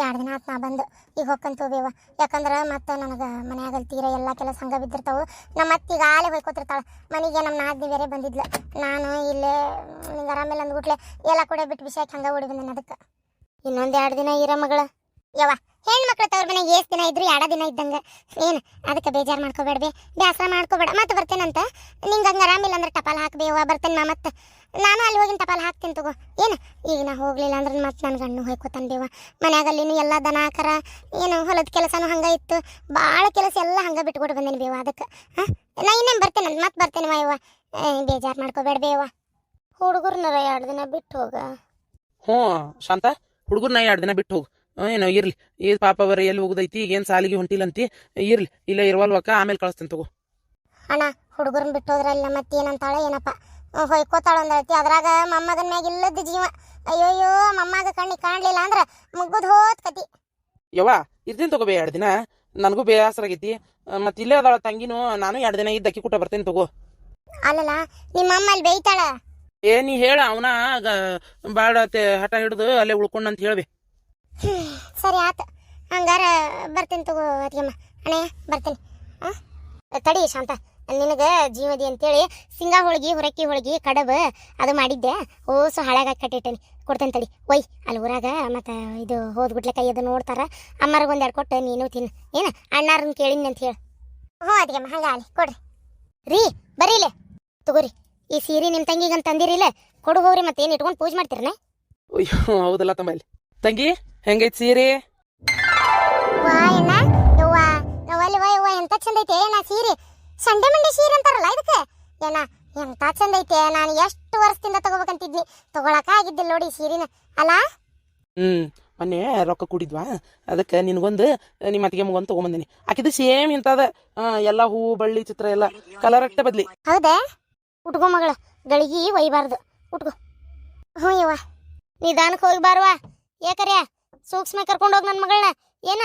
2 ದಿನ ಆತು ನಾ ಬಂದು ಈಗ ಹೊಕ್ಕಂತು ಬೇವ. ಯಾಕಂದ್ರೆ ಮತ್ತೆ ನನಗೆ ಮನ್ಯಾಗ ತೀರ ಎಲ್ಲ ಕೆಲಸ ಹಂಗೆ ಬಿದ್ದಿರ್ತಾವೆ. ನಮ್ಮ ಅತ್ತೆ ಈಗ ಆಲೆ ಹೋಯ್ಕೋತಿರ್ತಾಳೆ ಮನೆಗೆ. ನಮ್ಮ ನಾದಿನಿ ಬೇರೆ ಬಂದಿದ್ಲು. ನಾನು ಇಲ್ಲೇ ನಿಂಗೆ ಆರಾಮಿಲ್ಲ ಅಂದ್ಬಿಟ್ಲೆ ಎಲ್ಲ ಕೂಡ ಬಿಟ್ಟು ಬಿಸಾಕಿ ಹಂಗೆ ಓಡಿ ಬಂದೇನೆ. ಅದಕ್ಕೆ ಇನ್ನೊಂದು 2 ದಿನ ಇರ ಮಗಳ. ಯವ್ವ ಹೆಣ್ಮಕ್ಳು ತವ್ರ ಮನೆಗೆ ಎಷ್ಟು ದಿನ ಇದ್ರು 2 ದಿನ ಇದ್ದಂಗೆ ಏನು. ಅದಕ್ಕೆ ಬೇಜಾರು ಮಾಡ್ಕೋಬೇಡ್ಬೇ, ಬೇಸರ ಮಾಡ್ಕೋಬೇಡ. ಮತ್ತೆ ಬರ್ತೇನಂತ ನಿಂಗೆ ಹಂಗೆ ಆರಾಮಿಲ್ಲ ಅಂದ್ರೆ ಟಪಾಲ್ ಹಾಕ್ಬೇವ. ಬರ್ತೇನೆ ನಾ ಮತ್ತೆ. ನಾನು ಅಲ್ಲಿ ಹೋಗಿನ ಟಪಾಲ್ ಹಾಕ್ತೀನಿ ತಗೋ. ಏನು ಈಗ ನಾ ಹೋಗ್ಲಿಲ್ಲ ಅಂದ್ರೆ ಮತ್ತೆ ನನ್ನ ಗಣ್ಣು ಹೋಯ್ಕೋತಾನೆ ಬೇವ. ಮನ್ಯಾಗಲ್ಲಿನೂ ಎಲ್ಲ ದನ ಕರ ಏನು ಹೊಲದ ಕೆಲಸನೂ ಹಂಗೆ ಇತ್ತು. ಭಾಳ ಕೆಲಸ ಎಲ್ಲ ಹಂಗೆ ಬಿಟ್ಕೊಟ್ಟು ಬಂದೇನಿ ಬೇವ. ಅದಕ್ಕೆ ನಾ ಇನ್ನೇನು ಬರ್ತೇನೆ ಮತ್ತೆ ಬರ್ತೇನೆ ಯವ್ವ. ಬೇಜಾರು ಮಾಡ್ಕೋಬೇಡ ಬೇವ. ಹುಡುಗರ್ನಾರ 2 ದಿನ ಬಿಟ್ಟು ಹೋಗ. ಹ್ಞೂ ಶಾಂತ, ಹುಡುಗರ್ನ 2 ದಿನ ಬಿಟ್ಟು ಹೋಗು. ಏನೋ ಇರ್ಲಿ, ಈ ಪಾಪ ಬರ ಎಲ್ಲಿ ಹೋಗುದೈತಿ, ಏನು ಸಾಲಿಗೆ ಹೊಂಟಿಲ್ಲಂತಿ. ಇರ್ಲಿ, ಇಲ್ಲ ಇರುವಲ್ವಕ್ಕ, ಆಮೇಲೆ ಕಳಿಸ್ತೇನೆ ತಗೋ. ಅಣ್ಣ ಹುಡುಗರನ್ನ ಬಿಟ್ಟು ಹೋದ್ರಲ್ಲ ಮತ್ತೆ ಏನಂತಾಳೆ ಏನಪ್ಪ ಹೊಯ್ಕೋತಾಳ ಅಂದೈತಿ. ಅದ್ರಾಗ ಮೊಮ್ಮಗನ ಮ್ಯಾಗ ಇಲ್ಲದ ಜೀವ. ಅಯ್ಯೋಯ್ಯೋ ಮೊಮ್ಮಗ ಕಣ್ಣಿಗೆ ಕಾಣಲಿಲ್ಲ ಅಂದ್ರೆ ಮುಗ್ಗುದ್ ಹೋತ್ ಕತಿ. ಯವ್ವ ಇರ್ತೀನಿ ತಗೋಬೇ 2 ದಿನ. ನನಗೂ ಬೇಸರ ಆಗೈತಿ. ಮತ್ತೆ ಇಲ್ಲೇ ಅದಾಳ ತಂಗಿನೂ. ನಾನು 2 ದಿನ ಇದ್ದು ಅಕ್ಕಿ ಕೂಟ ಬರ್ತೇನೆ ತಗೋ. ಅಲ್ಲಲ್ಲ ನಿಮ್ಮ ಅಮ್ಮ ಅಲ್ಲಿ ಬೇಯ್ತಾಳ. ನೀ ಹೇಳ ಅವನ ಬಾಳ ಹಠ ಹಿಡಿದು ಅಲ್ಲೇ ಉಳ್ಕೊಂಡಂತ ಹೇಳ್ಬೇ. ಸರಿ ಆತು, ಹಂಗಾರ ಬರ್ತೀನಿ ತಗೋ ಅತ್ತಿಗೆಮ್ಮ. ಅಣ್ಣೆ ಬರ್ತೀನಿ. ತಡಿ ಶಾಂತ, ನಿನಗೆ ಜೀವದಿ ಅಂತೇಳಿ ಸಿಂಗಾ ಹೋಳ್ಗಿ, ಹುರಕ್ಕಿ ಹೋಳ್ಗಿ, ಕಡಬು ಅದು ಮಾಡಿದ್ದೆ. ಓಸು ಹಳಗಾಗಿ ಕಟ್ಟಿಟ್ಟೇನಿ, ಕೊಡ್ತೇನೆ ತಡಿ. ಒಯ್ ಅಲ್ಲಿ ಊರಾಗ ಮತ್ತು ಇದು ಹೋದ್ಬಿಟ್ಲೆ ಕೈ ಅದು ನೋಡ್ತಾರ. ಅಮ್ಮರಿಗೆ 1 2 ಕೊಟ್ಟು ನೀನು ತಿನ್ನು. ಏನು ಅಣ್ಣಾರನ್ನ ಕೇಳಿನಿ ಅಂತ ಹೇಳಿ. ಹ್ಞೂ ಅತ್ತಿಗೆಮ್ಮ ಹಂಗೆ ಅಲ್ಲಿ ಕೊಡ್ರಿ. ರೀ ಬರೀಲೆ ತಗೋರಿ. ಈ ಸೀರೆ ನಿಮ್ಮ ತಂಗಿಗಂತ ತಂದಿರಿಲ್ಲ, ಕೊಡು ಹೋಗ್ರಿ. ಮತ್ತೆ ಏನು ಇಟ್ಕೊಂಡು ಪೂಜೆ ಮಾಡ್ತೀರನೆ? ಅಯ್ಯೋ ಹೌದಲ್ಲ ತಮ್ಮಲ್ಲಿ. ತಂಗಿ ಹೆಂಗೈತಿ ಸೀರೆ? ವಾ ಅಣ್ಣ ಯವ್ವ ನಾವಲ್ಲಿ ವಾ ಯವ್ವ ಎಂತ ಚಂದ ಐತೆ ನಾ ಸೀರೆ. ಸಂಡೆ ಮಂಡೆ ಸೀರೆ ಅಂತಾರಲ್ಲ ಇದಕ್ಕೆ. ಏನ ಎಂತ ಚಂದ ಐತೆ. ನಾನು ಎಷ್ಟು ವರ್ಷದಿಂದ ತಗೋಬೇಕಂತಿದ್ನಿ, ತಗೊಳಕ ಆಗಿದ್ದಿಲ್ಲ ನೋಡಿ ಸೀರೆನ ಅಲ್ಲ. ಮೊನ್ನೆ ರೊಕ್ಕ ಕೂಡಿದ್ವಾ, ಅದಕ್ಕೆ ನಿನಗೊಂದು ನಿಮ್ಮ ಅತ್ತಿಗೆ ಮಗೊಂದು ತೊಗೊಂಬಂದಿನಿ. ಆಕಿದು ಸೇಮ್ ಇಂಥದ ಎಲ್ಲ ಹೂವು ಬಳ್ಳಿ ಚಿತ್ರ ಎಲ್ಲ ಕಲರ್ ಅಷ್ಟೇ ಬದ್ಲಿ. ಹೌದಾ? ಉಟ್ಕೋ ಮಗಳ, ಗಳಿಗೆ ಒಯ್ಬಾರ್ದು, ಉಟ್ಕೋ. ಹ್ಞೂ ಯವ್ವ ನಿಧಾನಕ್ಕೆ ಹೋಗಿ ಬಾರುವ. ಯಾಕರ್ಯ ಸೂಕ್ಷ್ಮ ಕರ್ಕೊಂಡು ಹೋಗಿ ನನ್ನ ಮಗಳನ್ನ. ಏನ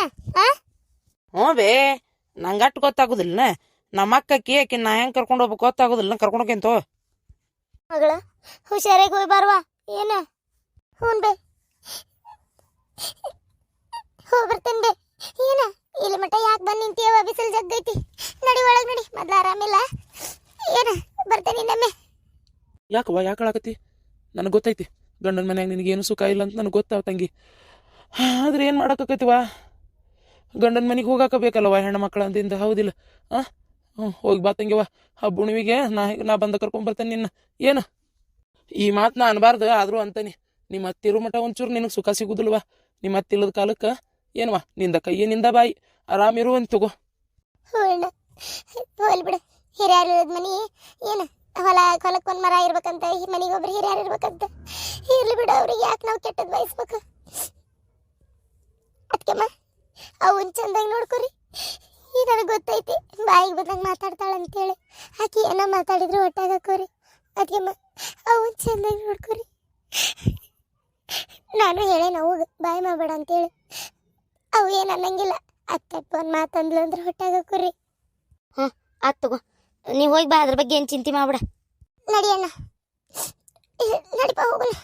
ಹ್ಞೂ ಬೇ, ನಂಗಟ್ಟು ಗೊತ್ತಾಗೋದಿಲ್ಲ. ನಮ್ಮ ಅಕ್ಕಿ ಆಕಿ ನಾ ಹೆಂಗೆ ಕರ್ಕೊಂಡು ಹೋಗ್ಬೇಕು ಗೊತ್ತಾಗೋದಿಲ್ಲ. ಕರ್ಕೊಂಡು ಹೋಗ್ಯಂತೋ ಮಗಳ, ಹುಷಾರಾಗಿ ಹೋಗಿ ಬಾರುವ. ಏನ? ಹ್ಞೂ ಬೇ, ಹೋಗ್ಬರ್ತೇನೆ ಬೇ. ಏನ ಇಲ್ಲಿ ಮಟ್ಟ ಯಾಕೆ ಬಂದು ನಿಂತೀಯವ? ಬಿಸಿಲು ಜಗ್ಗೈತಿ. ನಡಿ ಒಳಗೆ ನಡಿ, ಮೊದ್ಲು ಆರಾಮಿಲ್ಲ. ಏನ ಬರ್ತೇನೆ ಇನ್ನೊಮ್ಮೆ. ಯಾಕವ್ವ ಯಾಕೆ ಹೇಳಕತ್ತಿ? ನನಗೆ ಗೊತ್ತೈತಿ ಗಂಡನ ಮನ್ಯಾಗ ನಿನಗೇನು ಸುಖ ಇಲ್ಲ ಅಂತ ನನಗೆ ಗೊತ್ತಾವ ತಂಗಿ. ಆದ್ರೆ ಏನು ಮಾಡೋಕ್ಕೈತಿವ? ಗಂಡನ ಮನೆಗೆ ಹೋಗಾಕಬೇಕಲ್ಲವ ಹೆಣ್ಣು ಮಕ್ಕಳ ಅಂದಿಂದ, ಹೌದಿಲ್ಲ? ಹೋಗಿ ಬಾ ತಂಗಿವ. ಹಬ್ಬ ಹುಣ್ಣಿಮೆಗೆ ನಾ ಬಂದು ಕರ್ಕೊಂಬರ್ತೇನೆ ನಿನ್ನ. ಏನು ಈ ಮಾತು ನಾ ಅನ್ಬಾರ್ದು, ಆದರೂ ಅಂತಾನೆ. ನಿಮ್ಮ ಅತ್ತಿರೋ ಮಠ ಒಂಚೂರು ನಿನಗೆ ಸುಖ ಸಿಗುದಿಲ್ವ? ನಿಮ್ಮ ಅತ್ತಿಲ್ಲದ ಕಾಲಕ್ಕೆ ಏನವ ನಿಂದ ಕೈಯೇ ನಿಂದ ಬಾಯಿ ಆರಾಮಿರುವಂತ ತಗೋ. ಹೋಲ್ ಬಿಡು, ಹಿರಿಯರು ಇರೋದ್ ಮನಿ. ಏನು ಹೊಲಕ್ಕೊಂದು ಮರ ಇರ್ಬೇಕಂತ, ಈ ಮನೆಗೊಬ್ರು ಹಿರಿಯರು ಇರ್ಬೇಕಂತ. ಇರ್ಲಿ ಬಿಡು, ಅವ್ರಿಗೆ ಯಾಕೆ ನಾವು ಕೆಟ್ಟದ್ದು ಬಯಸ್ಬೇಕು? ಅದಕ್ಕೆಮ್ಮ ಅವನ್ ಚಂದಾಗಿ ನೋಡ್ಕೊರಿ. ಈಗ ನನಗೆ ಗೊತ್ತೈತಿ ಬಾಯಿಗೆ ಬಂದಂಗೆ ಮಾತಾಡ್ತಾಳ ಅಂತೇಳಿ. ಆಕಿ ಏನೋ ಮಾತಾಡಿದ್ರು ಒಟ್ಟಾಗಕ್ಕೋರಿ. ಅದಕ್ಕೆಮ್ಮ ಅವನ್ ಚಂದಾಗಿ ನೋಡ್ಕೊರಿ. ನಾನು ಹೇಳೇನು ಅವಾಗ ಬಾಯಿ ಮಾಡಬೇಡ ಅಂತೇಳಿ. ಅವು ಏನು ಅನ್ನಂಗಿಲ್ಲ. ಅತ್ತಪ್ಪ ಒಂದು ಮಾತಂದ್ಲು ಅಂದ್ರೆ ಹೊಟ್ಟಾಗಕ್ಕೋರಿ. ಆತ್ ತಗೋ, ನೀವು ಹೋಗಿ ಬಾ, ಅದ್ರ ಬಗ್ಗೆ ಏನು ಚಿಂತೆ ಮಾಡ್ಬೇಡ. ನಡಿ ಅಣ್ಣ, ನಡಿಪ ಹೋಗಲ್ಲ.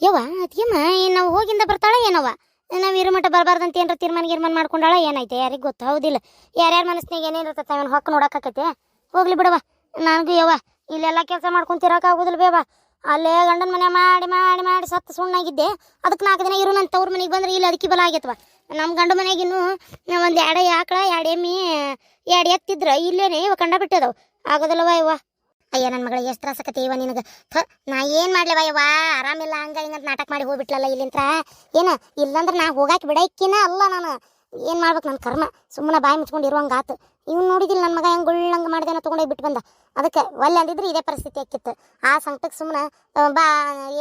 ಯವ್ವ ಅದ್ಯಮ್ಮ ನಾವು ಹೋಗಿಂದ ಬರ್ತಾಳ ಏನವ್ವ? ನಾವು ಇರೋ ಮಟ್ಟ ಬರಬಾರ್ದಂತ ಏನಾರ ತೀರ್ಮಾನ ಮಾಡ್ಕೊಂಡಾಳ ಏನೈತೆ ಯಾರಿಗೆ ಗೊತ್ತು, ಹೌದಿಲ್ಲ? ಯಾರ್ಯಾರ ಮನಸ್ಸಿನಾಗ ಏನೇನಿರ್ತೈತೆ ಅವನು ಹೊಕ್ಕ ನೋಡೋಕ್ಕಾಕೈತೆ. ಹೋಗ್ಲಿ ಬಿಡವ. ನನಗೂ ಯವ್ವ ಇಲ್ಲೆಲ್ಲ ಕೆಲಸ ಮಾಡ್ಕೊಂತಿರೋಕ್ಕಾಗೋದಿಲ್ಲ ಬೇವ. ಅಲ್ಲೇ ಗಂಡನ ಮನೆ ಮಾಡಿ ಮಾಡಿ ಮಾಡಿ ಸತ್ತು ಸುಣ್ಣಾಗಿದ್ದೆ. ಅದಕ್ಕೆ 4 ದಿನ ಇರು ನನ್ನ ತವ್ರ ಮನೆಗೆ ಬಂದ್ರೆ ಇಲ್ಲಿ ಅದಕ್ಕೆ ಬಲ ಆಗೈತವ. ನಮ್ಮ ಗಂಡ ಮನೆಗಿನ್ನೂ ಒಂದು 2 ಆಕಳ 2 ಎಮ್ಮೆ 2 ಎತ್ತಿದ್ರೆ ಇಲ್ಲೇನೆ ಇವ ಕಂಡ ಬಿಟ್ಟದವು. ಆಗೋದಿಲ್ಲವ ಯವ್ವ. ಅಯ್ಯ ನನ್ನ ಮಗಳಿಗೆ ಎಷ್ಟು ತ್ರಾಸಕತಿ ಇವ ನಿನಗೆ. ನಾ ಏನು ಮಾಡ್ಲಿವ ಯವ್ವ? ಆರಾಮಿಲ್ಲ ಹಂಗ ಹಿಂಗಂತ ನಾಟಕ ಮಾಡಿ ಹೋಗ್ಬಿಟ್ಲಲ್ಲ ಇಲ್ಲಿಂತ್ರ. ಏನು ಇಲ್ಲಂದ್ರೆ ನಾ ಹೋಗಾಕಿ ಬಿಡಕ್ಕಿನ ಅಲ್ಲ. ನಾನು ಏನು ಮಾಡ್ಬೇಕು? ನನ್ನ ಕರ್ಮ. ಸುಮ್ಮನೆ ಬಾಯಿ ಮುಚ್ಕೊಂಡು ಇರುವಂಗೆ ಆತು. ಇವ್ನು ನೋಡಿದಿಲ್ಲ ನನ್ನ ಮಗ ಹೆಂಗೆ ಗುಳ್ಳಂಗೆ ಮಾಡ್ದೇನೋ ತೊಗೊಂಡೋಗಿ ಬಿಟ್ಟು ಬಂದ. ಅದಕ್ಕೆ ಒಲ್ಲೆ ಅಂದಿದ್ರೆ ಇದೇ ಪರಿಸ್ಥಿತಿ ಆಕಿತ್ತು. ಆ ಸಂಕಟಕ್ಕೆ ಸುಮ್ಮನೆ ಬಾ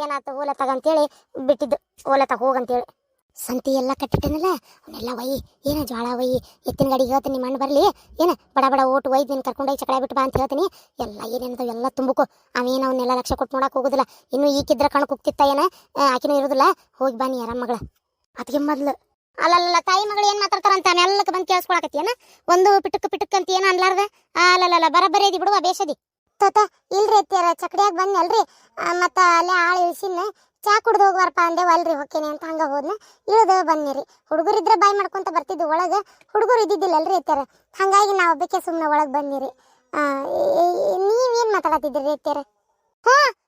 ಏನಾಯ್ತು ಓಲೆ ತಗಂತೇಳಿ ಬಿಟ್ಟಿದ್ದು. ಓಲೆ ತಗ ಹೋಗಂತೇಳಿ ಸಂತಿ ಎಲ್ಲ ಕಟ್ಟಿಟ್ಟನಲ್ಲ, ಅವನ್ನೆಲ್ಲ ಒಯ್ಯಿ. ಏನು ಜ್ವಾಳ ಒಯ್ಯಿ, ಎತ್ತಿನ ಗಾಡಿಗೆ ಹೇಳ್ತೀನಿ ನಿಮ್ಮ ಅಣ್ಣ ಬರಲಿ. ಏನು ಬಡ ಬಡ ಓಟು ಒಯ್ದು ನೀನು ಕರ್ಕೊಂಡೋಗಿ ಚಕಡೆ ಬಿಟ್ಟು ಬಾ ಅಂತ ಹೇಳ್ತೀನಿ. ಎಲ್ಲ ಏನೇನದು ಎಲ್ಲ ತುಂಬಕು. ಅವೇನು ಅವನ್ನೆಲ್ಲ ಲಕ್ಷ ಕೊಟ್ಟು ನೋಡಕ್ಕೆ ಹೋಗೋದಿಲ್ಲ. ಇನ್ನು ಈಗಿದ್ರೆ ಕಣಕ್ಕೆ ಹೋಗ್ತಿತ್ತ ಏನ, ಆಕಿನೂ ಇರೋದಿಲ್ಲ. ಹೋಗಿ ಬಾ ನೀ ಆರಾಮ ಮಗಳ. ಅದಕ್ಕೆ ಮೊದ್ಲು ಅಲ್ಲಲ್ಲ ತಾಯಿ ಮಗಳು ಏನು ಮಾತಾಡ್ತಾರಂತ ಎಲ್ಲಕ್ಕೆ ಬಂದು ಕೇಳಿಸ್ಕೊಳಕತ್ತೀನ. ಒಂದು ಪಿಟಕ್ ಅಂತ ಏನು ಅನ್ಲಾರ್ದ. ಅಲ್ಲಲ್ಲ ಬರಬರಿ ಅದಿ ಬಿಡುವ ಬೇಷದಿ. ತೋತ ಇಲ್ರಿ ಎತ್ತಿಯಾರ ಚಕಡಿಯಾಗ ಬಂದ್ನಲ್ರಿ. ಮತ್ತು ಅಲ್ಲೇ ಆಳು ಇಳಿಸಿನ ಚಾ ಕುಡ್ದು ಹೋಗ್ವಾರಪ್ಪ ಅಂದೆ ಅಲ್ರಿ ಹೊಕ್ಕೇನೆ ಅಂತ ಹಂಗ ಹೋದ್ನ ಇಳಿದು ಬಂದಿರಿ. ಹುಡುಗರಿದ್ರೆ ಬಾಯ್ ಮಾಡ್ಕೊಂತ ಬರ್ತಿದ್ವು ಒಳಗೆ, ಹುಡುಗರು ಇದ್ದಿದ್ದಿಲ್ಲಲ್ರಿ ಅತ್ಯಾರ, ಹಂಗಾಗಿ ನಾವು ಒಬ್ಬಕ್ಕೆ ಸುಮ್ಮನೆ ಒಳಗೆ ಬಂದಿರಿ. ನೀವೇನ್ ಮಾತಾಡತ್ತಿದ್ರಿ ಅತ್ಯಾರ?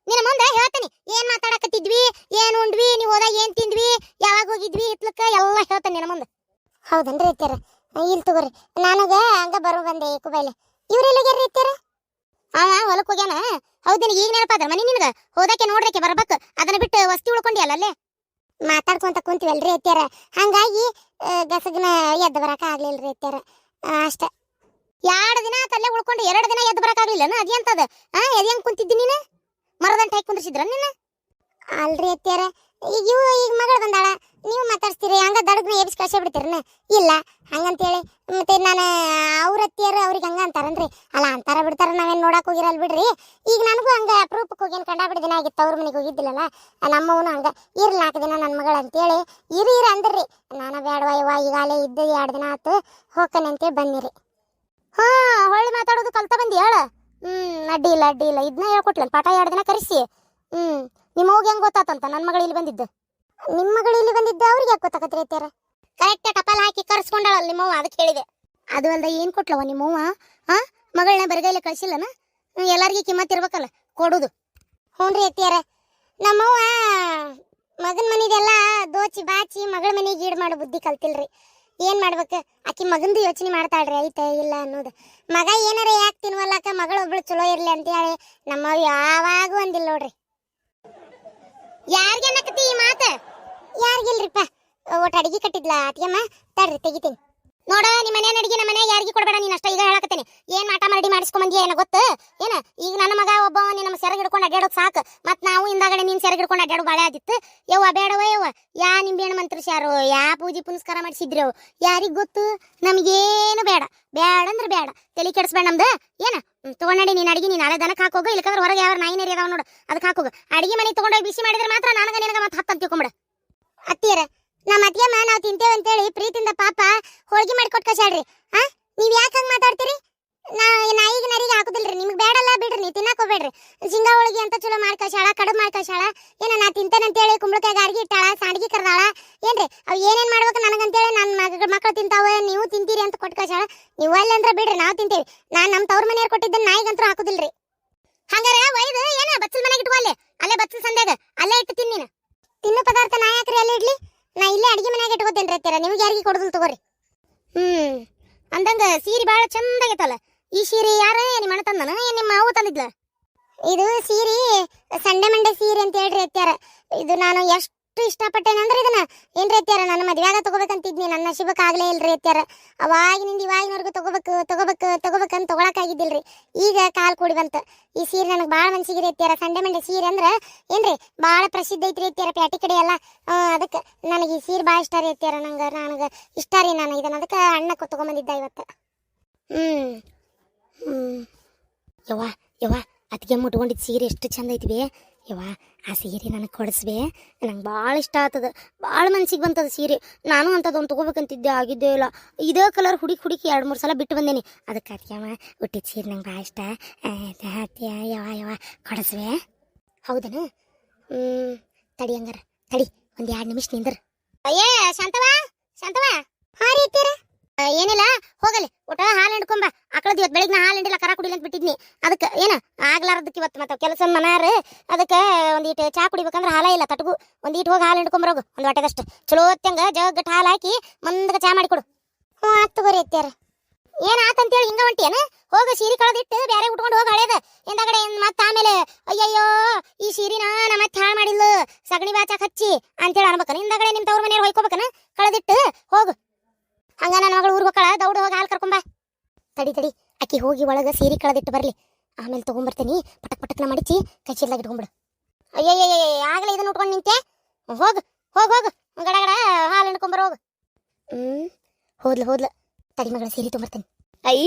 ನಿನ್ನ ಮುಂದೆ ಹೇಳ್ತೀನಿ ಏನ್ ಮಾತಾಡಕತ್ತಿದ್ವಿ, ಏನ್ ಉಂಡ್ವಿ, ನೀವು ಹೋದಾಗ ಏನ್ ತಿಂದ್ವಿ, ಯಾವಾಗ ಹೋಗಿದ್ವಿ ಇತ್ಲಕ್ಕ ಎಲ್ಲ ಹೇಳ್ತೇನೆ ನಿನ್ನ ಮುಂದೆ. ಹೌದನ್ರಿ ಅತ್ಯಾರ? ಇಲ್ಲಿ ತಗೋರಿ, ನನಗ ಹಂಗ ಬರೋ ಬಂದೆ ಕುಬೈಲೆ. ಇವ್ರೆಲ್ಲಿಗ್ಯಾರ್ರಿ ಅತ್ಯಾರ? ಹೊಲಕ್ ಹೋಗ್ಯಾನ. ಹೌದೇನಿ, ಈಗ ನೆನಪಾದ ಮನಿ ನಿನಗ ಹೋದಕ್ಕೆ ನೋಡ್ರಕ್ಕೆ ಬರ್ಬೇಕು, ಅದನ್ನ ಬಿಟ್ಟು ವಸ್ತಿ ಉಳ್ಕೊಂಡಿ ಅಲ್ಲೇ ಮಾತಾಡ್ಕೊಂತ ಕುಂತೀವಲ್ರಿ ಅತ್ಯಾರ, ಹಂಗಾಗಿ ಗಸಗನ ಎದ್ದು ಬರಕ ಆಗ್ಲಿಲ್ರಿ ಅತ್ಯಾರ, ಅಷ್ಟ. 2 ದಿನ ತಲ್ಲೇ ಉಳ್ಕೊಂಡು 2 ದಿನ ಎದ್ದು ಬರಕಾಗ್ಲಿಲ್ಲ ಅದೇಂತದ? ಎದ್ ಹೆಂಗ್ ಕುಂತಿದ್ದಿ ನೀನು? ಮರದಂಟ ಹಾಕಿ ಕುಂದ್ರಿಸಿದ್ರ ನೀನು? ಅಲ್ರಿ ಅತ್ಯಾರ, ಈಗ ಮಗಳು ಬಂದಾಳ, ನೀವು ಮಾತಾಡ್ಸ್ತೀರಿ, ಹಂಗ ದಡಗ್ನ ಎಬ್ಸ್ ಕಳ್ಸೇ ಬಿಡ್ತೀರನ? ಇಲ್ಲ ಹಂಗಂತೇಳಿ ಮತ್ತೆ ನಾನು ಅವ್ರ ಅತ್ತಿಯರು ಅವ್ರಿಗೆ ಹಂಗ ಅಂತಾರನ್ರಿ? ಅಲ್ಲ ಅಂತಾರ ಬಿಡ್ತಾರ, ನಾವೇನ್ ನೋಡಕ್ ಹೋಗಿರಲ್ ಬಿಡ್ರಿ. ಈಗ ನನಗೂ ಹಂಗ ಅಪರೂಪಕ್ಕೆ ಹೋಗಿ ಕಂಡಾಬಿಡ ದಿನ ಆಗಿತ್ತು, ಅವ್ರ ಮನೆಗೆ ಹೋಗಿದ್ದಿಲ್ಲಲ್ಲ, ನಮ್ಮವನು ಹಂಗ ಇರ್ಲಿ 4 ದಿನ ನನ್ನ ಮಗಳು ಅಂತೇಳಿ ಇರು ಅಂದ್ರಿ. ನಾನು ಬೇಡವಾ ಇವ ಈಗಾಲೇ ಇದ್ದ 2 ದಿನ ಆತು ಹೋಗ್ತಾನೆ ಅಂತೇಳಿ ಬಂದಿರಿ. ಹೊಳ್ಳಿ ಮಾತಾಡೋದು ಕಲ್ತ ಬಂದಿ ಹೇಳ. ಅಡ್ಡಿ ಇಲ್ಲ ಇದನ್ನ ಹೇಳ್ಕೊಟ್ಲ ಪಾಠ 2 ದಿನ ಕರೆಸಿ. ನಿಮ್ಮ ಹೋಗಿ ಹೆಂಗ್ ಗೊತ್ತಾತಂತ ನನ್ನ ಮಗಳು ಇಲ್ಲಿ ಬಂದಿದ್ದು? ನಿಮ್ಮ ಮಗಳು ಇಲ್ಲಿ ಬಂದಿದ್ದ ಅವ್ರಿಗೆ ಯಾಕೆ ಗೊತ್ತಾಗತ್ರಿ ಅತ್ಯಾರ? ಕರೆಕ್ಟ್ ಟಪಾಲ್ ಹಾಕಿ ಕರ್ಸ್ಕೊಂಡಾಳಲ್ಲ ನಿಮ್ಮವ್ವ, ಅದಕ್ಕೆ ಹೇಳಿದೆ. ಅದು ಅಲ್ದ ಏನ್ ಕೊಟ್ಲವ ನಿಮ್ಮವ್ವ? ಮಗಳನ್ನ ಬರಗೈಲೆ ಕಳ್ಸಿಲ್ಲನ? ಎಲ್ಲಾರ್ಗಿ ಕಿಮ್ಮತ್ ಇರ್ಬೇಕಲ್ಲ ಕೊಡುದು. ಹ್ಞೂನ್ರಿ ಅತ್ಯಾರ, ನಮ್ಮವ್ವ ಮಗನ ಮನಿದೆಲ್ಲ ದೋಚಿ ಬಾಚಿ ಮಗಳ ಮನೆಗೆ ಈಡ್ ಮಾಡೋ ಬುದ್ಧಿ ಕಲ್ತಿಲ್ರಿ. ಏನ್ ಮಾಡ್ಬೇಕು, ಆಕಿ ಮಗಂದು ಯೋಚನೆ ಮಾಡ್ತಾಳ್ರಿ ಐತೆ ಇಲ್ಲ ಅನ್ನೋದು. ಮಗ ಏನಾರ ಯಾಕೆ ತಿನ್ವಲ್ಲಕ, ಮಗಳೊಬ್ಳು ಚಲೋ ಇರ್ಲಿ ಅಂತ ಹೇಳಿ ನಮ್ಮವ್ ಯಾವಾಗೂ ಅಂದಿಲ್ಲ ನೋಡ್ರಿ. ಯಾರಿಗೇನಕತಿ ಈ ಮಾತ? ಯಾರಿಗಿಲ್ರಿಪ್ಪ, ಒಟ್ಟು ಅಡಿಗೆ ಕಟ್ಟಿದ್ಲ ಅತ್ಯಮ್ಮ, ತಡ್ರಿ ತೆಗಿತೀನಿ. ನೋಡ ನಿಮ್ಮ ಮನೆ ಅಡಿಗೆ ನಮ್ಮ ಮನೆ ಯಾರಿಗೂ ಕೊಡಬೇಡ ನೀನ್ ಅಷ್ಟ. ಈಗ ಹೇಳಕತ್ತೇನೆ, ಏನ್ ಮಾಟ ಮಾಡಿ ಮಾಡಿಸ್ಕೊಂಬಂದಿಯ ಏನ ಗೊತ್ತ ಏನ? ಈಗ ನನ್ನ ಮಗ ಒಬ್ಬ ನಮ್ಮ ಸೆರಗ್ ಹಿಡ್ಕೊಂಡು ಅಡ್ಡಾಡೋದು ಸಾಕು, ಮತ್ ನಾವು ಹಿಂದಾಗಡೆ ನೀನ್ ಸೆರಗ್ ಹಿಡ್ಕೊಂಡು ಅಡ್ಡಾಡೋ ಬಾಳೆ ಆದಿತ್ತು. ಯವ್ವ ಬೇಡವ ಯವ್ವ, ಯಾ ನಿಂಬೆಹಣ್ಣು ಮಂತ್ರಿಸ್ಯಾರೋ, ಯಾ ಪೂಜೆ ಪುನಸ್ಕಾರ ಮಾಡಿಸಿದ್ರಿ ಯಾರಿಗ್ ಗೊತ್ತು? ನಮಗೇನು ಬೇಡ, ಬೇಡ ಅಂದ್ರೆ ಬೇಡ, ತಲೆ ಕೆಡಿಸ್ಬೇಡ ನಮ್ದು. ಏನ ತಗೊಂಡಿ ನೀನ್ ಅಡಿಗೆ, ನೀನ್ ನಾಳೆ ದನಕ್ಕೆ ಹಾಕೋಗ, ಇಲ್ಲಕಂದ್ರೆ ಹೊರಗೆ ಯಾವ ನಾಯಿ ನೇರಿ ಅದಾವ ನೋಡು ಅದಕ್ಕೆ ಹಾಕೋಗ. ಅಡಿಗೆ ಮನೆ ತಗೊಂಡೋಗಿ ಬಿಸಿ ಮಾಡಿದ್ರೆ ಮಾತ್ರ ನನಗ ನಿನಗ ಮತ್ತೆ 10 ಅಂತ ತಿಳ್ಕೊಂಬಿಡ. ಅತ್ತಿಯರ, ನಮ್ಮ ಅತ್ತಿಯಮ್ಮ ನಾವು ತಿಂತೇವೆ ಅಂತೇಳಿ ಪ್ರೀತಿಯಿಂದ ಪಾಪ ಹೋಳಿಗೆ ಮಾಡಿ ಕೊಟ್ಟು ಕಳ್ಸಾಳ್ರಿ. ನೀವ್ ಯಾಕೆ ಹಂಗೆ ಮಾತಾಡ್ತೀರಿ? ನಾಯಿಗೆ ನರಿಗೆ ಹಾಕುದಿಲ್ರಿ, ನಿಮ್ಗೆ ಬೇಡಲ್ಲ ಬಿಡ್ರಿ, ನೀವು ತಿನ್ನಕ್ ಹೋಗ್ಬೇಡ್ರಿ. ಶೇಂಗಾ ಹೋಳಿಗೆ ಅಂತ ಚಲೋ ಮಾಡಿ ಕಳ್ಸಾಳ, ಕಡುಬು ಮಾಡಿ ಕಳ್ಸಾಳ. ಏನ ನಾ ತಿಂತೇನಂತೇಳಿ ಕುಂಬಳಕಾಯಿ ಗಾರ್ಗಿ ಇಟ್ಟಾಳ, ಸಾಂಡ್ಗಿ ಕರ್ದಾಳ. ಏನ್ರಿ ಅವ್ ಏನೇನ್ ಮಾಡ್ಬೇಕು ನನಗಂತೇಳಿ ನನ್ನ ಮಕ್ಕಳು ತಿಂತಾವ, ನೀವು ತಿಂತೀರಿ ಅಂತ ಕೊಟ್ಟು ಕಳ್ಸಾಳ. ನೀವು ಅಲ್ಲ ಅಂದ್ರೆ ಬಿಡ್ರಿ, ನಾವು ತಿಂತೇವಿ. ನಮ್ಮ ತವ್ರ ಮನೆಯವ್ರು ಕೊಟ್ಟಿದ್ದನ್ನ ನಾಯಿಗಂತೂ ಹಾಕುದಿಲ್ರಿ. ಹಂಗಾರೆ ಒಯ್ದು ಏನ ಬಚ್ಚಲ್ ಮನೆಗೆ ಇಟ್ಕೋ, ಅಲ್ಲೇ ಬಚ್ಚಲ್ ಸಂದ್ಯಾಗ ಅಲ್ಲೇ ಇಟ್ಟು ತಿನ್ನಿನ. ತಿನ್ನೋ ಪದಾರ್ಥ ನಾ ಯಾಕ್ರಿ ಅಲ್ಲಿ ಇಡ್ಲಿ? ನಾ ಇಲ್ಲೇ ಅಡಿಗೆ ಮನೆಯಾಗ ಇಟ್ಕೋತೇನ್ರಿ ಅತ್ಯಾರ, ನಿಮ್ಗೆ ಯಾರಿಗೆ ಕೊಡುದಿಲ್ಲ ತಗೋರಿ. ಅಂದಂಗ ಸೀರೆ ಬಾಳ ಚಂದಾಗೈತಲ್ಲ. ಈ ಸೀರೆ ಯಾರ ನಿಮ್ಮ ಅಣ್ಣ ತಂದನ ಏನ್ ನಿಮ್ಮ ಮಾವು ತಂದಿದ್ಲ? ಇದು ಸೀರೆ ಸಂಡೆ ಮಂಡೆ ಸೀರೆ ಅಂತ ಹೇಳ್ರಿ ಅತ್ಯಾರ. ಇದು ನಾನು ಎಷ್ಟು ಇಷ್ಟಪಟ್ಟೇನಂದ್ರೆ ಇದನ್ನ ಏನ್ರಿ ಅತ್ಯಾರ, ನನ್ನ ಮದ್ವೆಯಾಗ ತಗೋಬೇಕಂತಿದ್ನಿ, ನನ್ನ ನಶೀಬಕ್ಕೆ ಆಗ್ಲೇ ಇಲ್ರಿ ಅತ್ಯಾರ. ಅವಾಗಿನಿಂದ ಇವಾಗಿನವರೆಗೂ ತಗೋಬೇಕಂತ ತಗೊಳಕಾಗಿದ್ದಿಲ್ರಿ. ಈಗ ಕಾಲ್ ಕೂಡಿ ಬಂತ ಈ ಸೀರೆ, ನನಗೆ ಭಾಳ ಮನ್ಸಿಗೆ ಅತ್ಯಾರ. ಸಂಡೆ ಮಂಡೆ ಸೀರೆ ಅಂದ್ರೆ ಏನ್ರಿ ಭಾಳ ಪ್ರಸಿದ್ಧ ಐತ್ರಿ ಅತ್ಯಾರ, ಪ್ಯಾಟಿ ಕಡೆ ಎಲ್ಲ. ಅದಕ್ಕೆ ನನಗೆ ಈ ಸೀರೆ ಭಾಳ ಇಷ್ಟ ರೀ ಅತ್ಯಾರ, ನನಗೆ ಇಷ್ಟ ರೀ. ನಾನು ಇದನ್ನ ಅದಕ್ಕೆ ಅಣ್ಣಕ್ಕೆ ತಗೊಂಬಂದಿದ್ದ ಇವತ್ತು. ಯವ್ವ ಅದಕ್ಕೆ ಮುಟ್ಕೊಂಡಿದ್ದು ಸೀರೆ ಎಷ್ಟು ಚಂದ ಐತಿವಿ ಯವ್ವ. ಆ ಸೀರೆ ನನಗೆ ಕೊಡಿಸ್ಬೇ, ನಂಗೆ ಭಾಳ ಇಷ್ಟ ಆಗ್ತದ, ಭಾಳ ಮನ್ಸಿಗೆ ಬಂತದ ಸೀರೆ. ನಾನು ಅಂಥದ್ದೊಂದು ತೊಗೋಬೇಕಂತಿದ್ದೆ, ಆಗಿದ್ದೇ ಇಲ್ಲ. ಇದೇ ಕಲರ್ ಹುಡುಕಿ 2-3 ಸಲ ಬಿಟ್ಟು ಬಂದೇನಿ. ಅದಕ್ಕೆ ಅತ್ಯಮ್ಮ ಹುಟ್ಟಿದ ಸೀರೆ ನಂಗೆ ಭಾಳ ಇಷ್ಟ. ಯವ್ವ ಕೊಡಿಸ್ಬೇ? ಹೌದನ? ತಡಿ ಹಂಗಾರ, ತಡಿ 1-2 ನಿಮಿಷ ನಿಂದ್ರ. ಶಾಂತವ ಹಾ ರೀ ಅತ್ಯಾರ. ಏನಿಲ್ಲ, ಹೋಗಲಿ ಊಟ ಹಾಲು ಹಿಂಡ್ಕೊಂಬ. ಆಕಳದ ಇವತ್ತು ಬೆಳಿಗ್ಗೆ ಹಾಲು ಹಿಂಡಿಲ್ಲ, ಕರ ಕುಡಿಲ್ಲ ಅಂತ ಬಿಟ್ಟಿದ್ನಿ. ಅದಕ್ಕೆ ಏನ ಆಗ್ಲಾರದಕ್ಕೆ ಇವತ್ತು ಮತ್ತೆ ಕೆಲಸ ಮನಾರ, ಅದಕ್ಕೆ ಒಂದೀಟು ಚಾ ಕುಡಿಬೇಕಂದ್ರೆ ಹಾಲ ಇಲ್ಲ ತಟಗು, ಒಂದೀಟು ಹೋಗಿ ಹಾಲು ಹಿಂಡ್ಕೊಂಬರೋಗು, ಒಂದು ವಾಟೆದಷ್ಟು ಚಲೋ ಹೊತ್ತಂಗ ಜಗ್ಗಟ್ಟು ಹಾಲು ಹಾಕಿ ಮಂದಗ ಚಾ ಮಾಡಿಕೊಡು. ಆತು ತಗೋರಿ ಅತ್ಯಾರ. ಏನ್ ಆತಂತೇಳಿ ಹಿಂಗ ಹೊಂಟಿಯೇನ? ಹೋಗ ಸೀರೆ ಕಳೆದಿಟ್ಟು ಬೇರೆ ಉಟ್ಕೊಂಡು ಹೋಗಿ ಹಳೇದ ಹಿಂದಗಡೆ ಮತ್ತೆ ಆಮೇಲೆ ಅಯ್ಯಯ್ಯೋ ಈ ಸೀರಿನ ನಾ ಮತ್ತೆ ಹಾಳು ಮಾಡಿಲ್ಲ, ಸಗಣಿ ಬಾಚಾಕ್ ಹಚ್ಚಿ ಅಂತೇಳಿ ಅನ್ಬೇಕನ? ಹಿಂದಗಡೆ ನಿಮ್ ತವ್ರ ಮನೆಯವ್ರು ಹೊಯ್ಕೋಬೇಕನ? ಕಳೆದಿಟ್ಟು ಹೋಗು. ಹಂಗ ನನ್ನ ಮಗಳು ಊರ್ ಹೋಗ್ಕಳ, ದೌಡ್ ಹೋಗಿ ಹಾಲು ಕರ್ಕೊಂಬ. ತಡಿ ಅಕ್ಕಿ ಹೋಗಿ ಒಳಗ ಸೀರೆ ಕಳೆದಿಟ್ಟು ಬರ್ಲಿ, ಆಮೇಲೆ ತಗೊಂಬರ್ತೇನಿ. ಪಟಕ್ನ ಮಡಿಚಿ ಕೈ ಚೀಲ್ದಾಗ ಇಟ್ಕೊಂಡ್ಬಿಡು. ಅಯ್ಯಯ್ಯ ಆಗಲೇ ಇದನ್ನ ಉಟ್ಕೊಂಡು ನಿಂತೆ. ಹೋಗು ಗಡಗಡ ಹಾಲು ಹಿಂಡ್ಕೊಂಬರ ಹೋಗು. ಹೋದ್ಲ ತಡಿ ಮಗಳ ಸೀರೆ ತೊಗೊಂಬರ್ತೇನೆ. ಐ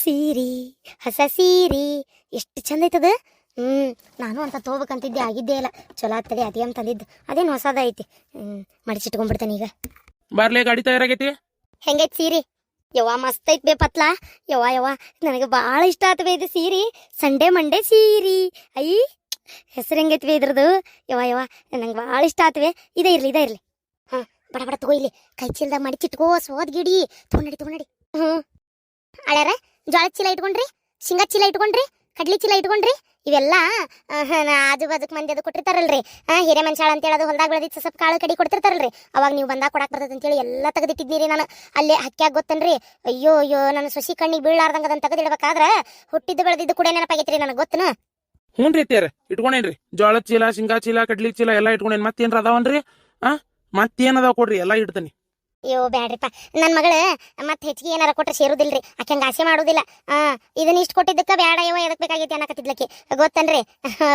ಸೀರಿ, ಹೊಸ ಸೀರಿ ಎಷ್ಟು ಚಂದ ಐತದ. ನಾನು ಅಂತ ತಗೋಬೇಕಂತಿದ್ದೆ, ಆಗಿದ್ದೇ ಇಲ್ಲ. ಚಲೋ ಆಗ್ತದೆ ಅದೇ ಅಂತಂದಿದ್ದು, ಅದೇನು ಹೊಸದ ಐತಿ. ಮಡಿಚಿಟ್ಕೊಂಡ್ಬಿಡ್ತೇನೆ ಈಗ. ಬಾರ್ಲೆ ಗಾಡಿ ತಯಾರಾಗೈತಿ. ಹೆಂಗೈತಿ ಸೀರೆ? ಯವ್ವ ಮಸ್ತ್ ಐತ್ ಬೇ ಪತ್ಲ. ಯವ್ವ ನನಗೆ ಭಾಳ ಇಷ್ಟ ಆತವೆ ಇದು ಸೀರೆ. ಸಂಡೆ ಮಂಡೆ ಸೀರೆ. ಹೆಸರು ಹೆಂಗೈತ್ವಿ ಇದ್ರದ್ದು? ಯವ್ವ ಯವ್ವ ನಂಗೆ ಭಾಳ ಇಷ್ಟ ಆತ್ವೆ. ಇದೇ ಇರ್ಲಿ. ಹಾಂ, ಬಡ ಬಡ ತಗೋ, ಇಲ್ಲಿ ಕೈ ಚೀಲದಾಗ ಮಡಿಚಿಟ್ಕೋ, ಸೋದ್ ಗಿಡಿ ತೊಗೊಂಡಿ. ಹ್ಞೂ ಅಳ್ಯಾರ, ಜೋಳದ ಚೀಲ ಇಟ್ಕೊಂಡ್ರಿ, ಶೇಂಗಾ ಚೀಲ ಇಟ್ಕೊಂಡ್ರಿ, ಕಡ್ಲಿ ಚೀಲ ಇಟ್ಕೊಂಡ್ರಿ. ಇವೆಲ್ಲ ಆಜು ಬಾಜುಕ್ ಮಂದಿ ಅದು ಕೊಟ್ಟಿರ್ತಾರಲ್ರಿ, ಹಿರೇ ಮನುಷ್ಯಾಳ ಅಂತೇಳಿ ಅದು ಹೊಲ್ದಾಗ ಬೆಳೆದಿತ್ತು ಸ್ವಲ್ಪ ಕಾಳು ಕಡಿ ಕೊಡ್ತಿರ್ತಾರಲ್ರಿ, ಅವಾಗ ನೀವು ಬಂದಾಗ ಕೊಡಕ್ಕೆ ಬರ್ತದೆ ಅಂತೇಳಿ ಎಲ್ಲ ತೆಗೆದಿಟ್ಟಿದ್ನಿರಿ ನಾನು. ಅಲ್ಲೇ ಹಕ್ಕ್ಯಾಗ ಗೊತ್ತನ್ರಿ. ಅಯ್ಯೋ ನನ್ನ ಸೊಸಿ ಕಣ್ಣಿಗೆ ಬೀಳಾರ್ದಂಗೆ ಅದನ್ನು ತೆಗೆದಿಡ್ಬೇಕಾದ್ರೆ ಹುಟ್ಟಿದ್ದು ಬೆಳೆದಿದ್ದು ಕೂಡ ನೆನಪಾಗೈತ್ರಿ ನನಗೆ ಗೊತ್ತನ. ಹ್ಞೂ ರೀ ಅತ್ಯಾರ, ಇಟ್ಕೊಂಡೇನ್ರಿ. ಜೋಳದ ಚೀಲ, ಶೇಂಗಾ ಚೀಲ, ಕಡ್ಲಿ ಚೀಲ ಎಲ್ಲ ಇಟ್ಕೊಂಡೇನ್. ಮತ್ತೇನ್ರ ಅದಾವನ್ರಿ? ಮತ್ತೇನದಾವ ಕೊಡ್ರಿ, ಎಲ್ಲ ಇಡ್ತಾನೆ. ಅಯ್ಯೋ ಬ್ಯಾಡ್ರಿಪ್ಪ, ನನ್ನ ಮಗಳು ಮತ್ತೆ ಹೆಚ್ಚಿಗೆ ಏನಾರ ಕೊಟ್ರೆ ಸೇರುದಿಲ್ರಿ, ಆಕೆ ಹಂಗೆ ಆಸೆ ಮಾಡೋದಿಲ್ಲ. ಇದನ್ನ ಇಷ್ಟು ಕೊಟ್ಟಿದ್ದಕ್ಕೆ ಬ್ಯಾಡ ಯವ್ವ ಎದಕ್ ಬೇಕಾಗೈತಿ ಅನ್ನಕತ್ತಿದ್ಲಕ್ಕೆ, ಗೊತ್ತನ್ರಿ?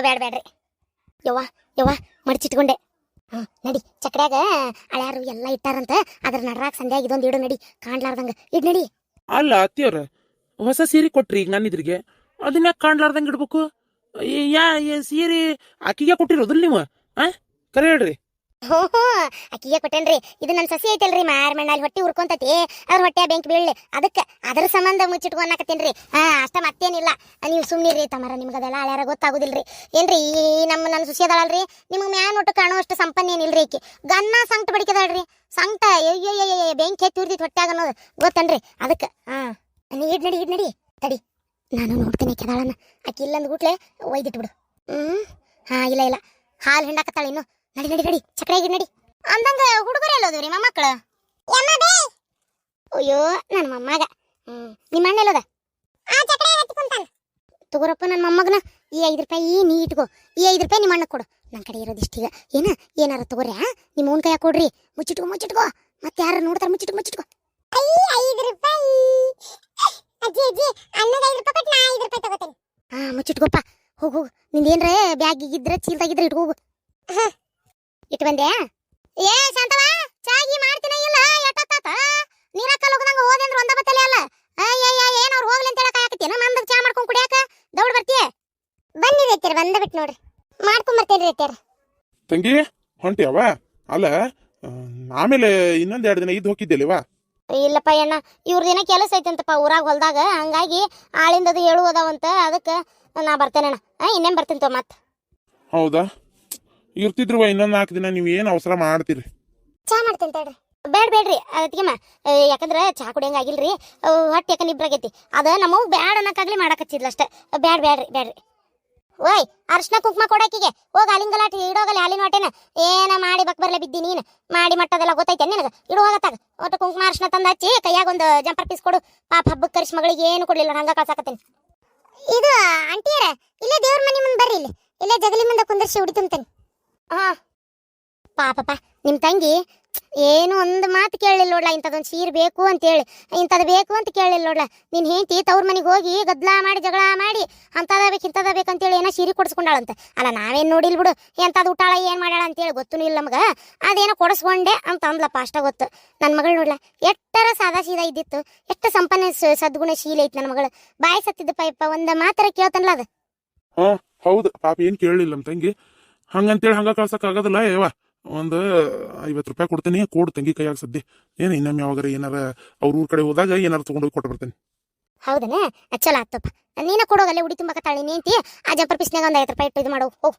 ಬ್ಯಾಡ್ರಿ. ಯವ್ವ ಮಡಿಚಿಟ್ಕೊಂಡೆ. ನಡಿ, ಚಕ್ರ್ಯಾಗ ಅಳ್ಯಾರು ಎಲ್ಲ ಇಟ್ಟಾರಂತ, ಅದ್ರ ನಡ್ರಾಗ ಸಂಧ್ಯಾಗ ಇದೊಂದು ಇಡು ನಡಿ, ಕಾಣ್ಲಾರ್ದಂಗ ಇಡ್ ನಡಿ. ಅಲ್ಲ ಅತ್ತಿಯವ್ರ, ಹೊಸ ಸೀರೆ ಕೊಟ್ರಿ ಈಗ ನನ್ನಿದ್ರಿಗೆ, ಅದನ್ನ ಕಾಣ್ಲಾರ್ದಂಗೆ ಇಡ್ಬೇಕು? ಸೀರೆ ಆಕಿಗೆ ಕೊಟ್ಟಿರೋದಿಲ್ಲ ನೀವು? ಕರೆ ಹೇಳ್ರಿ. ಹೋ ಅಕ್ಕಿಗೆ ಕೊಟ್ಟೇನ್ರಿ. ಇದು ನನ್ನ ಸಸಿ ಐತಲ್ರಿ, ಮಾರ್ ಮಣ್ಣಲ್ಲಿ ಹೊಟ್ಟಿ ಉರ್ಕೊಂತತಿ, ಅದ್ರ ಹೊಟ್ಟೆ ಬೆಂಕಿ ಬೀಳ್ಲಿ, ಅದಕ್ಕೆ ಅದ್ರ ಸಂಬಂಧ ಮುಚ್ಚಿಟ್ಕೊನ್ನಕತ್ತೇನ್ರಿ. ಅಷ್ಟ ಮತ್ತೇನಿಲ್ಲ. ನೀವು ಸುಮ್ಮನಿರಿ ತಮರ, ನಿಮ್ಗೆ ಅದೆಲ್ಲ ಹಳ್ಯಾರ ಗೊತ್ತಾಗುದಿಲ್ರಿ. ಏನ್ರಿ ನನ್ನ ಸಸಿ ಅದಳಲ್ರಿ, ನಿಮ್ಗೆ ಮ್ಯಾನ್ ಒಟ್ಟು ಕಾಣೋ ಅಷ್ಟು ಸಂಪನ್ನ ಏನಿಲ್ರಿ. ಆಕಿ ಗನ್ನ ಸಂಕಟ ಬಡಿಕದಳ್ರಿ, ಸಂಕಟ ಅಯ್ಯೋ ಬೆಂಕಿ ಎತ್ತಿ ಉರ್ದಿತ್ತು ಹೊಟ್ಟ್ಯಾಗ ಅನ್ನೋದು ಗೊತ್ತನ್ರಿ? ಅದಕ್ಕೆ ಇಡ್ ನಡಿ ತಡಿ, ನಾನು ನೋಡ್ತೀನಿ ಕೆದಾಳನ್ನ. ಆಕಿ ಇಲ್ಲಂದ್ ಗುಟ್ಲೆ ಒಯ್ದಿಟ್ಬಿಡು. ಇಲ್ಲ ಹಾಲು ಹಿಂಡಾಕತ್ತಾಳ ಇನ್ನು. ನಡಿ ಚಕ್ರಾಗಿ ನಡಿ ಅಂದಂಗ. ಹುಡುಗರು ಎಲ್ಲೋದ್ರಿ ಮೊಮ್ಮಕ್ಕಳು? ಅಯ್ಯೋ ನನ್ನ ಮೊಮ್ಮಗ. ನಿಮ್ಮ ಅಣ್ಣ ಎಲ್ಲೋದ? ತಗೋರಪ್ಪ ನನ್ನ ಮೊಮ್ಮಗನ. ಈ 5 ರೂಪಾಯಿ ನೀ ಇಟ್ಕೋ, ಈ 5 ರೂಪಾಯಿ ನಿಮ್ಮ ಅಣ್ಣಕ್ಕೆ ಕೊಡು. ನನ್ನ ಕಡೆ ಇರೋದು ಇಷ್ಟೀಗ. ಏನಾರ ತಗೋರ್ಯಾ? ನಿಮ್ಮ ಓನ್ ಕೈಯಾಗ ಕೊಡ್ರಿ. ಮುಚ್ಚಿಟ್ಕೋ, ಮತ್ತೆ ಯಾರು ನೋಡ್ತಾರ? ಮುಚ್ಚಿಟ್ಕೋ. 5 ರೂಪಾಯಿ ಅಜ್ಜಿ, ಅಣ್ಣಗೆ 5 ರೂಪಾಯಿ ಕೊಟ್ಟು ನಾ 5 ರೂಪಾಯಿ ತಗೋತೇನೆ. ಮುಚ್ಚಿಟ್ಕೋಪ್ಪ. ಹೋಗು, ನಿಂದೇನ್ರ ಬ್ಯಾಗ್ ಇದ್ರೆ ಚೀಲ್ದಾಗಿದ್ರೆ ಇಟ್ಕೋಗು. ಇಟ್ಟು ಬಂದೆ? ಏ ಶಾಂತವ, ಚಾಗಿ ಮಾಡ್ತೀನಿ ಇಲ್ಲ? ಎಟ್ಟಾತ ನೀರಕ್ಕಲ್ಲ ಹೋಗದಂಗ ಹೋದೆ ಅಂದ್ರೆ ಒಂದ ಬತ್ತಲೆ ಅಲ್ಲ. ಏನ್ ಅವ್ರು ಹೋಗ್ಲಿ ಅಂತ ಹೇಳಕ್ ಹಾಕತ್ತೇನ? ಮಂದಕ್ಕೆ ಚಾ ಮಾಡ್ಕೊಂಡ್ ಕುಡಿಯಾಕ ದೌಡ್ ಬರ್ತೀಯ? ಬನ್ನಿ ರೈತರು, ಬಂದ ಬಿಟ್ಟು ನೋಡ್ರಿ, ಮಾಡ್ಕೊಂಡ್ ಬರ್ತೇನೆ ರೈತರು. ತಂಗಿ ಹೊಂಟಿಯವ? ಅಲ್ಲ, ಆಮೇಲೆ ಇನ್ನೊಂದ್ 2 ದಿನ ಇದ್ದು ಹೋಗಿದ್ದೆಲಿವಾ? ಇಲ್ಲಪ್ಪ ಅಣ್ಣ, ಇವ್ರದೇನ ಕೆಲಸ ಐತಂತಪ್ಪ ಊರಾಗ ಹೊಲ್ದಾಗ, ಹಂಗಾಗಿ ಆಳಿಂದದು ಹೇಳುವುದಾವಂತ, ಅದಕ್ಕೆ ನಾ ಬರ್ತೇನೆ ಅಣ್ಣ. ಇನ್ನೇನ್ ಬರ್ತೀನಿ ತೋ ಮತ್. ಹೌದಾ? ಇರ್ತಿದ್ರುವ ಇನ್ನೊಂದ್ 4 ದಿನ. ನೀವ್ ಏನ್ ಅವಸರ ಮಾಡ್ತೀರಿ? ಚಾ ಮಾಡ್ತೇನೆ ತಡ್ರಿ. ಬೇಡ್ರಿ ಅದಕ್ಕೆಮ್ಮ, ಯಾಕಂದ್ರೆ ಚಾ ಕುಡಿಯಂಗ ಆಗಿಲ್ರಿ, ಹೊಟ್ಟೆ ಯಾಕಂದ್ ಇಬ್ರಾಗೈತಿ. ಅದ ನಮ್ಮವ್ ಬ್ಯಾಡ ಅನ್ನಕ್ಕಾಗ್ಲಿ ಮಾಡಕಚ್ಚಿದ್ಲ ಅಷ್ಟೇ. ಬ್ಯಾಡ್ರಿ. ಓಯ್, ಅರ್ಶನ ಕುಂಕುಮ ಕೊಡಾಕಿಗೆ ಹೋಗ, ಹಾಲಿನ ಗಲಾಟೆ ಇಡೋಗಲ್ಲ. ಹಾಲಿನ ಹೊಟ್ಟೆನ ಏನ ಮಾಡಿ ಬಕ್ ಬರ್ಲೆ ಬಿದ್ದಿ ನೀನು. ಮಾಡಿ ಮಟ್ಟದೆಲ್ಲ ಗೊತ್ತೈತೆ ನಿನಗ? ಇಡು ಹೋಗತ್ತಾಗ ಒಟ್ಟು ಕುಂಕುಮ ಅರ್ಶನ ತಂದು ಹಚ್ಚಿ ಕೈಯಾಗ ಒಂದು ಜಂಪರ್ ಪೀಸ್ ಕೊಡು. ಪಾಪ ಹಬ್ಬಕ್ಕೆ ಕರಿಸಿ ಮಗಳಿಗೆ ಏನು ಕೊಡ್ಲಿಲ್ಲ, ಹಂಗ ಕಳ್ಸಾಕತ್ತೇನೆ. ಇದು ಆಂಟಿಯರ, ಇಲ್ಲೇ ದೇವ್ರ ಮನೆ ಮುಂದೆ ಬರ್ರಿ, ಇಲ್ಲೇ ಜಗಲಿ ಮುಂದೆ ಕುಂದರ್ಸಿ ಉಡಿ ತುಂಬತೇನೆ. ಪಾಪಪ್ಪ ನಿಮ್ಮ ತಂಗಿ ಏನು ಒಂದು ಮಾತು ಕೇಳಲಿಲ್ಲ ನೋಡ್ಲ. ಇಂಥದೊಂದು ಸೀರೆ ಬೇಕು ಅಂತೇಳಿ, ಇಂಥದ್ದು ಬೇಕು ಅಂತ ಕೇಳಲಿಲ್ಲ ನೋಡ್ಲ. ನೀನು ಹೆಂಡತಿ ತವ್ರ ಮನೆಗೆ ಹೋಗಿ ಗದ್ಲಾ ಮಾಡಿ ಜಗಳ ಮಾಡಿ ಅಂಥದ ಬೇಕು ಇಂಥದ ಬೇಕಂತೇಳಿ ಏನೋ ಸೀರೆ ಕೊಡಿಸ್ಕೊಂಡಾಳಂತ. ಅಲ್ಲ ನಾವೇನು ನೋಡಿಲ್ ಬಿಡು, ಎಂಥದ್ದು ಊಟಾಳ ಏನು ಮಾಡ್ಯಾಳ ಅಂತೇಳಿ ಗೊತ್ತೂ ಇಲ್ಲ ನಮ್ಗೆ. ಅದೇನೋ ಕೊಡಿಸ್ಕೊಂಡೆ ಅಂತ ಅಂದ್ಲಪ್ಪ, ಅಷ್ಟ ಗೊತ್ತು. ನನ್ನ ಮಗಳು ನೋಡ್ಲ ಎಷ್ಟರ ಸಾದಾ ಸೀದಾ ಇದ್ದಿತ್ತು, ಎಷ್ಟು ಸಂಪನ್ನ ಸದ್ಗುಣ ಶೀಲ ಐತಿ ನನ್ನ ಮಗಳು. ಬಾಯಿ ಸತ್ತಿದ್ದಪ್ಪ ಯಪ್ಪ, ಒಂದು ಮಾತರ ಕೇಳ್ತಾನಲ್ಲ ಅದು. ಹೌದು ಪಾಪ, ಏನ್ ಕೇಳಲಿಲ್ಲ ನಮ್ಮ ತಂಗಿ. ಹಂಗಂತೇಳಿ ಹಂಗ ಕಳ್ಸಕ್ ಆಗೋದಿಲ್ಲ. ಯವ್ವ, ಒಂದು 50 ರೂಪಾಯಿ ಕೊಡ್ತೀನಿ, ಕೊಡು ತಂಗಿ ಕೈಯಾಗ ಸದ್ಯ. ಏನು ಇನ್ನೊಮ್ಮೆ ಯಾವಾಗಾರ ಏನಾರ ಅವ್ರ ಊರ್ ಕಡೆ ಹೋದಾಗ ಏನಾರು ತಗೊಂಡೋಗಿ ಕೊಟ್ಟು ಬರ್ತೇನೆ. ಹೌದನ? ಚಲೋ ಆತಪ್ಪ. ನೀನ ಕೊಡೋಗಲ್ಲೇ ಉಡಿ ತುಂಬಕತ್ತಾಳಿ ನೀಂತಿ. ಆ ಜಂಪರ್ ಪೀಸ್ನಾಗ ಒಂದು 5 ರೂಪಾಯಿ ಇಟ್ಟು ಇದು ಮಾಡು. ಹೋಗು.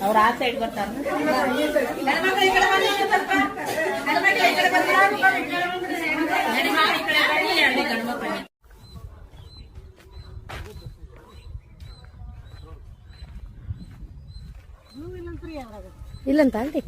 ಅವ್ರ ಆ ಸೈಡ್ ಬರ್ತಾರ. ಗಂಡ್ಮಕ್ಳು ಇಲ್ಲಂತ ಅಲ್ರಿ